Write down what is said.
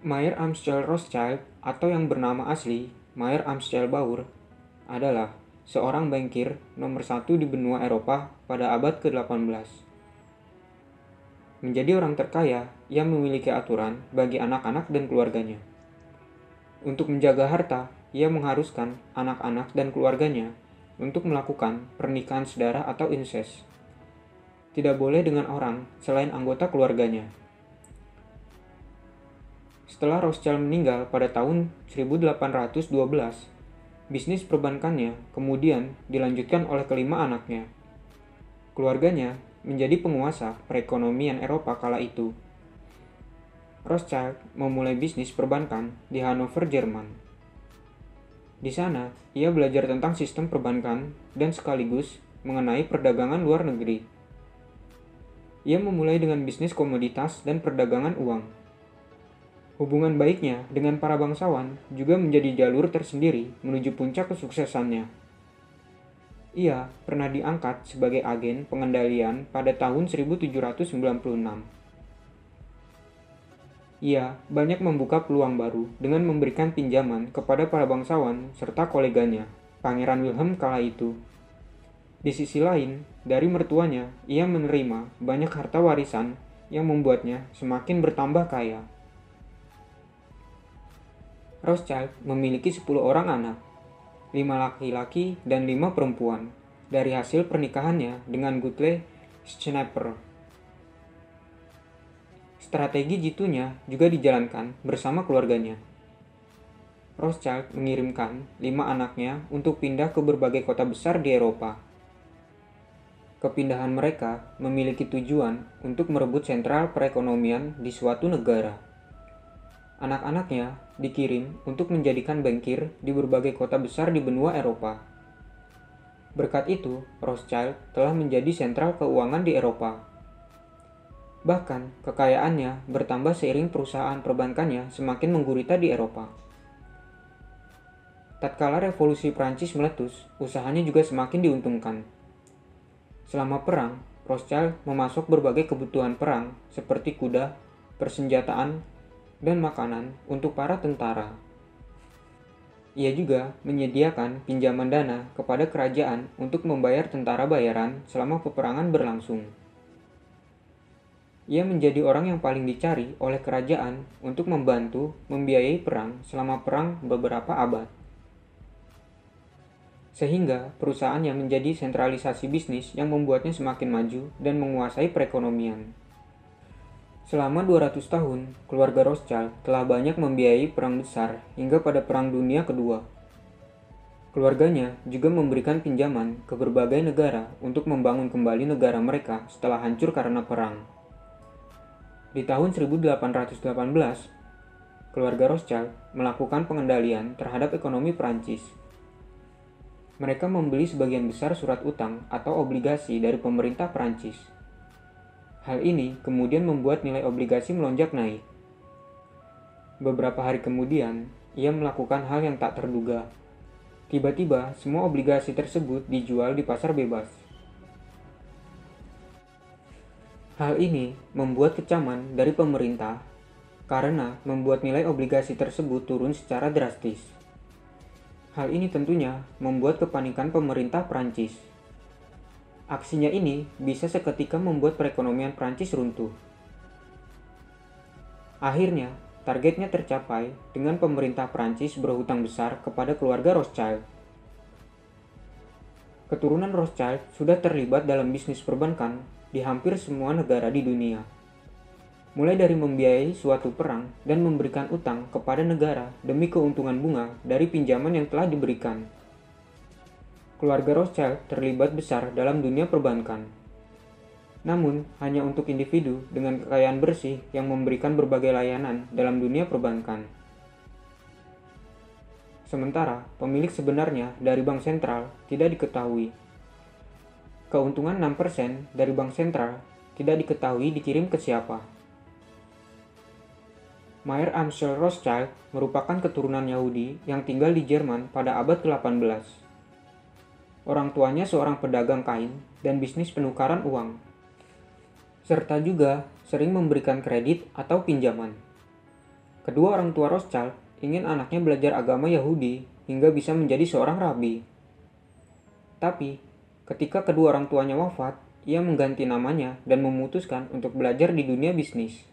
Mayer Amschel Rothschild atau yang bernama asli Mayer Amschel Bauer adalah seorang bankir nomor satu di benua Eropa pada abad ke-18. Menjadi orang terkaya, ia memiliki aturan bagi anak-anak dan keluarganya. Untuk menjaga harta, ia mengharuskan anak-anak dan keluarganya untuk melakukan pernikahan sedara atau inses. Tidak boleh dengan orang selain anggota keluarganya. Setelah Rothschild meninggal pada tahun 1812, bisnis perbankannya kemudian dilanjutkan oleh kelima anaknya. Keluarganya menjadi penguasa perekonomian Eropa kala itu. Rothschild memulai bisnis perbankan di Hanover, Jerman. Di sana, ia belajar tentang sistem perbankan dan sekaligus mengenai perdagangan luar negeri. Ia memulai dengan bisnis komoditas dan perdagangan uang. Hubungan baiknya dengan para bangsawan juga menjadi jalur tersendiri menuju puncak kesuksesannya. Ia pernah diangkat sebagai agen pengendalian pada tahun 1796. Ia banyak membuka peluang baru dengan memberikan pinjaman kepada para bangsawan serta koleganya, Pangeran Wilhelm kala itu. Di sisi lain, dari mertuanya, ia menerima banyak harta warisan yang membuatnya semakin bertambah kaya. Rothschild memiliki 10 orang anak, 5 laki-laki dan 5 perempuan, dari hasil pernikahannya dengan Gutle Schnapper. Strategi jitunya juga dijalankan bersama keluarganya. Rothschild mengirimkan 5 anaknya untuk pindah ke berbagai kota besar di Eropa. Kepindahan mereka memiliki tujuan untuk merebut sentral perekonomian di suatu negara. Anak-anaknya dikirim untuk menjadikan bankir di berbagai kota besar di benua Eropa. Berkat itu, Rothschild telah menjadi sentral keuangan di Eropa. Bahkan, kekayaannya bertambah seiring perusahaan perbankannya semakin menggurita di Eropa. Tatkala revolusi Prancis meletus, usahanya juga semakin diuntungkan. Selama perang, Rothschild memasok berbagai kebutuhan perang seperti kuda, persenjataan, dan makanan untuk para tentara. Ia juga menyediakan pinjaman dana kepada kerajaan untuk membayar tentara bayaran selama peperangan berlangsung. Ia menjadi orang yang paling dicari oleh kerajaan untuk membantu membiayai perang selama perang beberapa abad. Sehingga perusahaannya menjadi sentralisasi bisnis yang membuatnya semakin maju dan menguasai perekonomian. Selama 200 tahun, keluarga Rothschild telah banyak membiayai perang besar hingga pada Perang Dunia Kedua. Keluarganya juga memberikan pinjaman ke berbagai negara untuk membangun kembali negara mereka setelah hancur karena perang. Di tahun 1818, keluarga Rothschild melakukan pengendalian terhadap ekonomi Prancis. Mereka membeli sebagian besar surat utang atau obligasi dari pemerintah Prancis. Hal ini kemudian membuat nilai obligasi melonjak naik. Beberapa hari kemudian, ia melakukan hal yang tak terduga. Tiba-tiba, semua obligasi tersebut dijual di pasar bebas. Hal ini membuat kecaman dari pemerintah karena membuat nilai obligasi tersebut turun secara drastis. Hal ini tentunya membuat kepanikan pemerintah Prancis. Aksinya ini bisa seketika membuat perekonomian Prancis runtuh. Akhirnya, targetnya tercapai dengan pemerintah Prancis berhutang besar kepada keluarga Rothschild. Keturunan Rothschild sudah terlibat dalam bisnis perbankan di hampir semua negara di dunia. Mulai dari membiayai suatu perang dan memberikan utang kepada negara demi keuntungan bunga dari pinjaman yang telah diberikan. Keluarga Rothschild terlibat besar dalam dunia perbankan. Namun, hanya untuk individu dengan kekayaan bersih yang memberikan berbagai layanan dalam dunia perbankan. Sementara, pemilik sebenarnya dari bank sentral tidak diketahui. Keuntungan 6% dari bank sentral tidak diketahui dikirim ke siapa. Mayer Amschel Rothschild merupakan keturunan Yahudi yang tinggal di Jerman pada abad ke-18. Orang tuanya seorang pedagang kain dan bisnis penukaran uang, serta juga sering memberikan kredit atau pinjaman. Kedua orang tua Rothschild ingin anaknya belajar agama Yahudi hingga bisa menjadi seorang rabi. Tapi, ketika kedua orang tuanya wafat, ia mengganti namanya dan memutuskan untuk belajar di dunia bisnis.